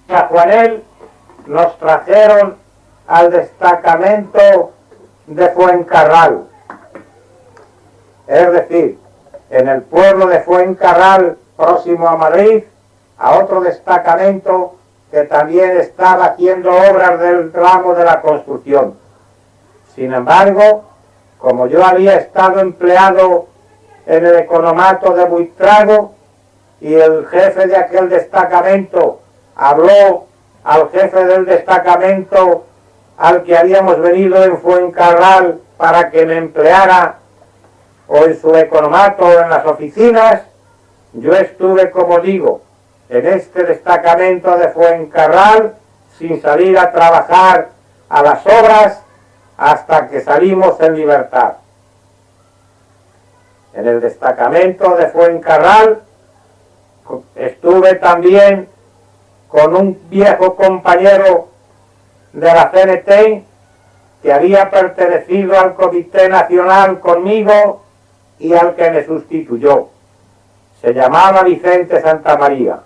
A Juanel nos trajeron al destacamento de Fuencarral, es decir, en el pueblo de Fuencarral, próximo a Madrid, a otro destacamento que también estaba haciendo obras del ramo de la construcción. Sin embargo, como yo había estado empleado en el economato de Buitrago y el jefe de aquel destacamento habló al jefe del destacamento al que habíamos venido en Fuencarral para que me empleara o en su economato o en las oficinas, yo estuve, como digo, en este destacamento de Fuencarral sin salir a trabajar a las obras hasta que salimos en libertad. En el destacamento de Fuencarral estuve también con un viejo compañero de la CNT que había pertenecido al Comité Nacional conmigo y al que me sustituyó. Se llamaba Vicente Santamaría.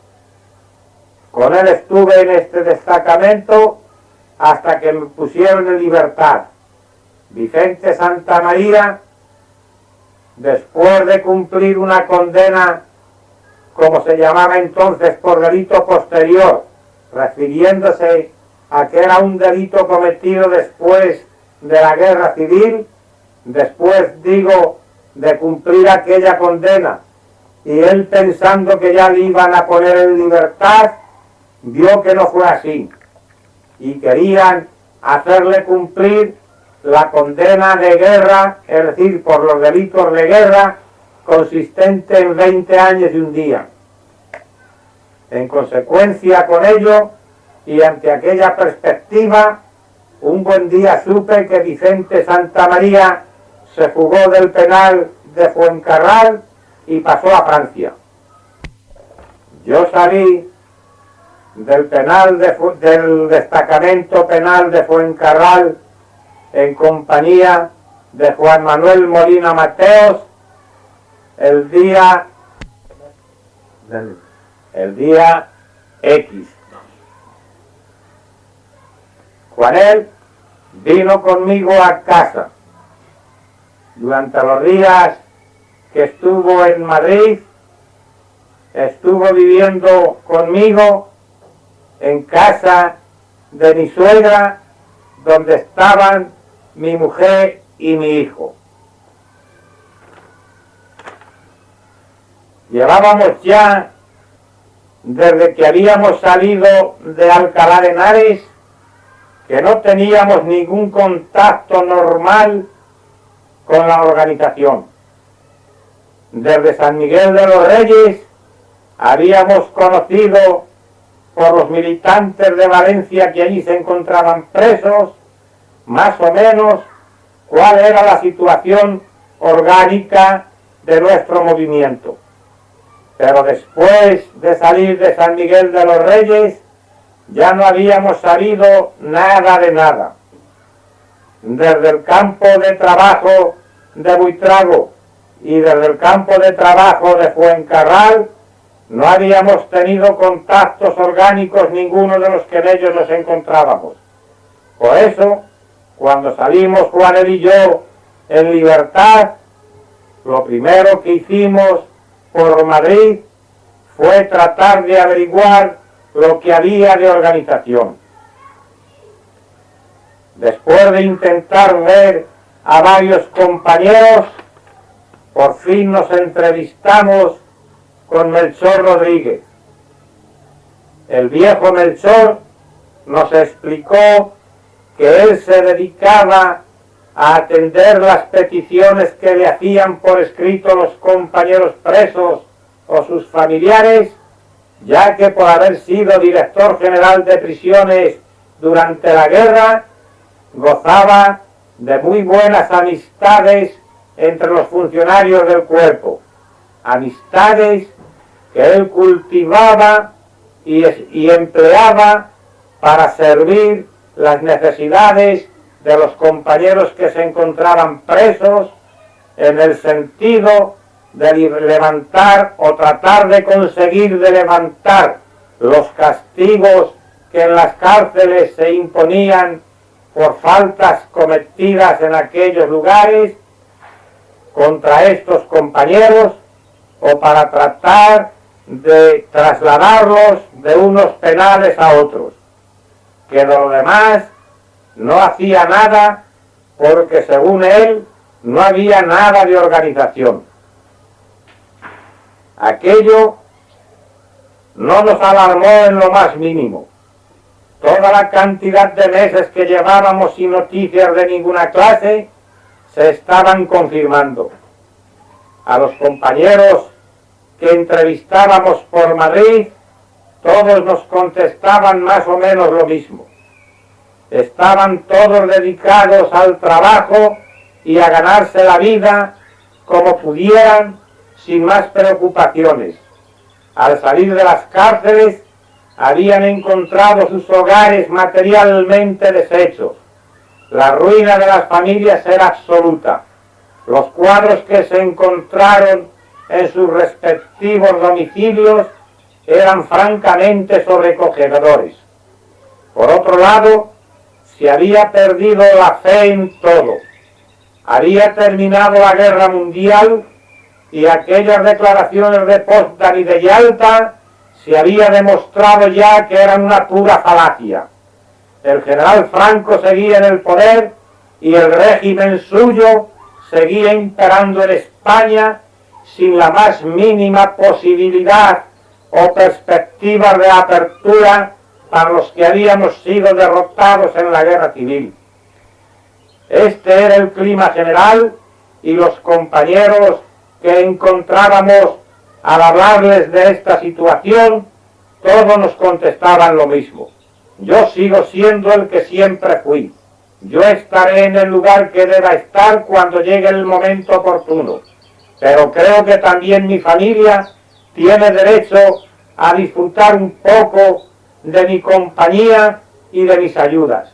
Con él estuve en este destacamento hasta que me pusieron en libertad. Vicente Santamaría, después de cumplir una condena, como se llamaba entonces, por delito posterior, refiriéndose a que era un delito cometido después de la guerra civil, después, digo, de cumplir aquella condena, y él pensando que ya le iban a poner en libertad, vio que no fue así, y querían hacerle cumplir la condena de guerra, es decir, por los delitos de guerra, consistente en 20 años y un día. En consecuencia con ello, y ante aquella perspectiva, un buen día supe que Vicente Santamaría se fugó del penal de Fuencarral y pasó a Francia. Yo salí del penal del destacamento penal de Fuencarral en compañía de Juan Manuel Molina Mateos el día X. Juanel vino conmigo a casa. Durante los días que estuvo en Madrid, estuvo viviendo conmigo en casa de mi suegra, donde estaban mi mujer y mi hijo. Llevábamos ya, desde que habíamos salido de Alcalá de Henares, que no teníamos ningún contacto normal con la organización. Desde San Miguel de los Reyes habíamos conocido por los militantes de Valencia que allí se encontraban presos, más o menos cuál era la situación orgánica de nuestro movimiento. Pero después de salir de San Miguel de los Reyes, ya no habíamos sabido nada de nada. Desde el campo de trabajo de Buitrago y desde el campo de trabajo de Fuencarral, no habíamos tenido contactos orgánicos ninguno de los que en ellos nos encontrábamos. Por eso, cuando salimos Juanel y yo en libertad, lo primero que hicimos por Madrid fue tratar de averiguar lo que había de organización. Después de intentar ver a varios compañeros, por fin nos entrevistamos con Melchor Rodríguez. El viejo Melchor nos explicó que él se dedicaba a atender las peticiones que le hacían por escrito los compañeros presos o sus familiares, ya que por haber sido director general de prisiones durante la guerra, gozaba de muy buenas amistades entre los funcionarios del cuerpo, amistades que él cultivaba y empleaba para servir las necesidades de los compañeros que se encontraban presos, en el sentido de levantar o tratar de conseguir de levantar los castigos que en las cárceles se imponían por faltas cometidas en aquellos lugares contra estos compañeros, o para tratar de trasladarlos de unos penales a otros, que de lo demás no hacía nada, porque según él no había nada de organización. Aquello no nos alarmó en lo más mínimo. Toda la cantidad de meses que llevábamos sin noticias de ninguna clase se estaban confirmando. A los compañeros que entrevistábamos por Madrid, todos nos contestaban más o menos lo mismo. Estaban todos dedicados al trabajo y a ganarse la vida como pudieran, sin más preocupaciones. Al salir de las cárceles, habían encontrado sus hogares materialmente deshechos. La ruina de las familias era absoluta. Los cuadros que se encontraron en sus respectivos domicilios eran francamente sobrecogedores. Por otro lado, se había perdido la fe en todo. Había terminado la guerra mundial y aquellas declaraciones de Potsdam y de Yalta se había demostrado ya que eran una pura falacia. El general Franco seguía en el poder y el régimen suyo seguía imperando en España sin la más mínima posibilidad o perspectiva de apertura para los que habíamos sido derrotados en la guerra civil. Este era el clima general, y los compañeros que encontrábamos al hablarles de esta situación, todos nos contestaban lo mismo. Yo sigo siendo el que siempre fui. Yo estaré en el lugar que deba estar cuando llegue el momento oportuno. Pero creo que también mi familia tiene derecho a disfrutar un poco de mi compañía y de mis ayudas.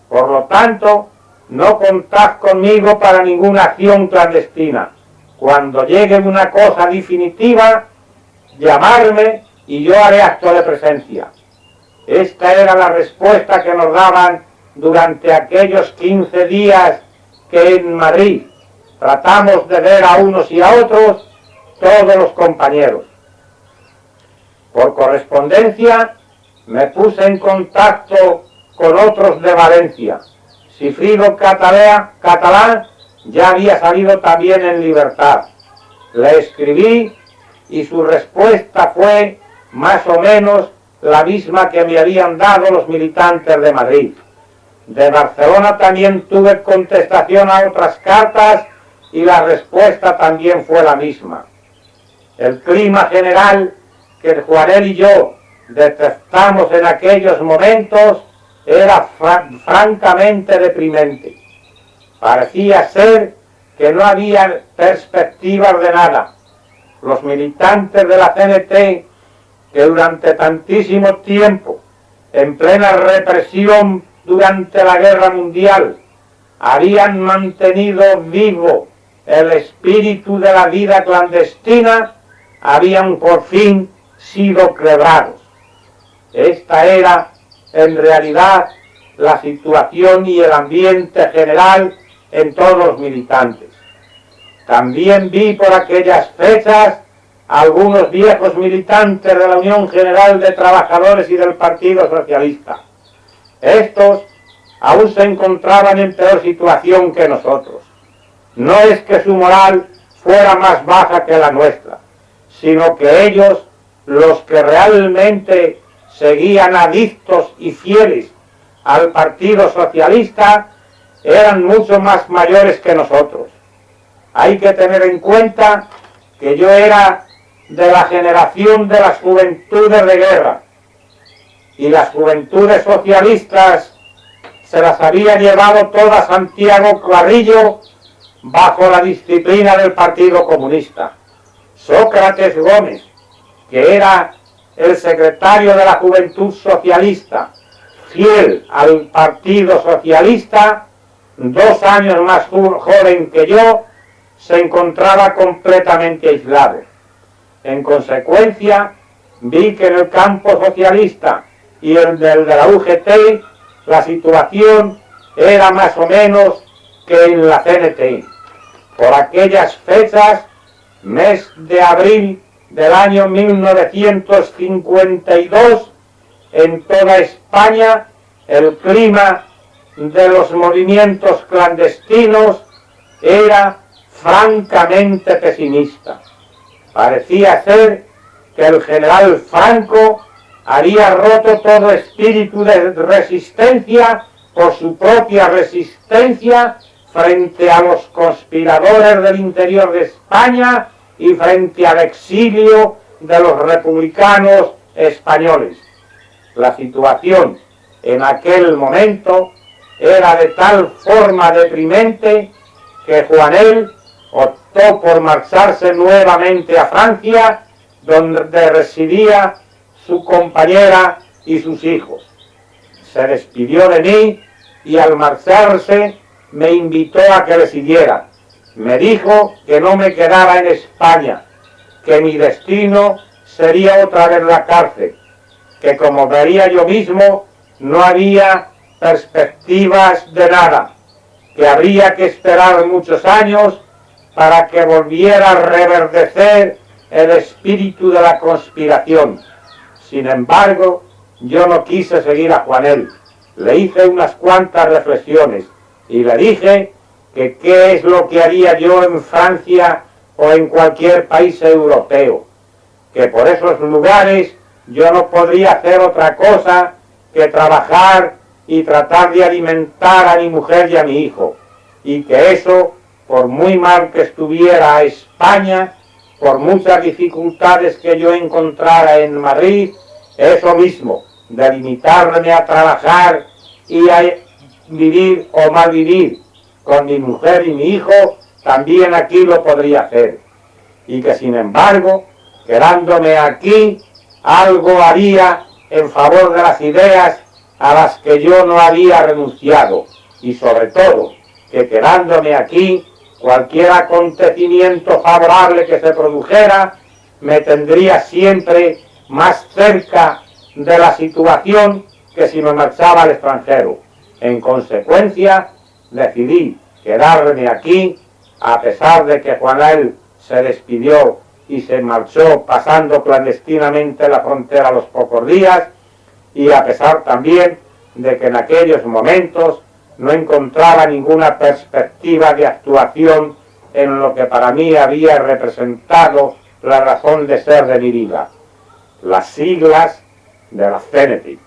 Por lo tanto, no contad conmigo para ninguna acción clandestina. Cuando llegue una cosa definitiva, llamarme y yo haré acto de presencia. Esta era la respuesta que nos daban durante aquellos 15 días que en Madrid tratamos de ver a unos y a otros, todos los compañeros. Por correspondencia me puse en contacto con otros de Valencia. Sigfrido Catalán ya había salido también en libertad. Le escribí y su respuesta fue más o menos la misma que me habían dado los militantes de Madrid. De Barcelona también tuve contestación a otras cartas y la respuesta también fue la misma. El clima general que Juanel y yo detectamos en aquellos momentos era francamente deprimente. Parecía ser que no había perspectivas de nada. Los militantes de la CNT, que durante tantísimo tiempo, en plena represión durante la guerra mundial, habían mantenido vivo el espíritu de la vida clandestina, habían por fin sido quebrados. Esta era, en realidad, la situación y el ambiente general en todos los militantes. También vi por aquellas fechas algunos viejos militantes de la Unión General de Trabajadores y del Partido Socialista. Estos aún se encontraban en peor situación que nosotros. No es que su moral fuera más baja que la nuestra, sino que ellos, los que realmente seguían adictos y fieles al Partido Socialista, eran mucho más mayores que nosotros. Hay que tener en cuenta que yo era de la generación de las juventudes de guerra, y las juventudes socialistas se las había llevado toda Santiago Carrillo bajo la disciplina del Partido Comunista. Sócrates Gómez, que era el secretario de la Juventud Socialista, fiel al Partido Socialista, 2 años más joven que yo, se encontraba completamente aislado. En consecuencia, vi que en el campo socialista y el de la UGT, la situación era más o menos que en la CNT. Por aquellas fechas, mes de abril del año 1952, en toda España, el clima de los movimientos clandestinos era francamente pesimista. Parecía ser que el general Franco había roto todo espíritu de resistencia por su propia resistencia frente a los conspiradores del interior de España y frente al exilio de los republicanos españoles. La situación en aquel momento era de tal forma deprimente que Juanel optó por marcharse nuevamente a Francia, donde residía su compañera y sus hijos. Se despidió de mí y al marcharse me invitó a que le siguiera. Me dijo que no me quedara en España, que mi destino sería otra vez la cárcel, que como vería yo mismo no había perspectivas de nada, que habría que esperar muchos años para que volviera a reverdecer el espíritu de la conspiración. Sin embargo, yo no quise seguir a Juanel. Le hice unas cuantas reflexiones y le dije que qué es lo que haría yo en Francia o en cualquier país europeo, que por esos lugares yo no podría hacer otra cosa que trabajar y tratar de alimentar a mi mujer y a mi hijo, y que eso, por muy mal que estuviera España, por muchas dificultades que yo encontrara en Madrid, eso mismo, de limitarme a trabajar y a vivir o mal vivir con mi mujer y mi hijo, también aquí lo podría hacer. Y que sin embargo, quedándome aquí, algo haría en favor de las ideas a las que yo no había renunciado. Y sobre todo, que quedándome aquí, cualquier acontecimiento favorable que se produjera, me tendría siempre más cerca de la situación que si me marchaba al extranjero. En consecuencia, decidí quedarme aquí, a pesar de que Juanel se despidió y se marchó pasando clandestinamente la frontera a los pocos días, y a pesar también de que en aquellos momentos no encontraba ninguna perspectiva de actuación en lo que para mí había representado la razón de ser de mi vida, las siglas de la CNT.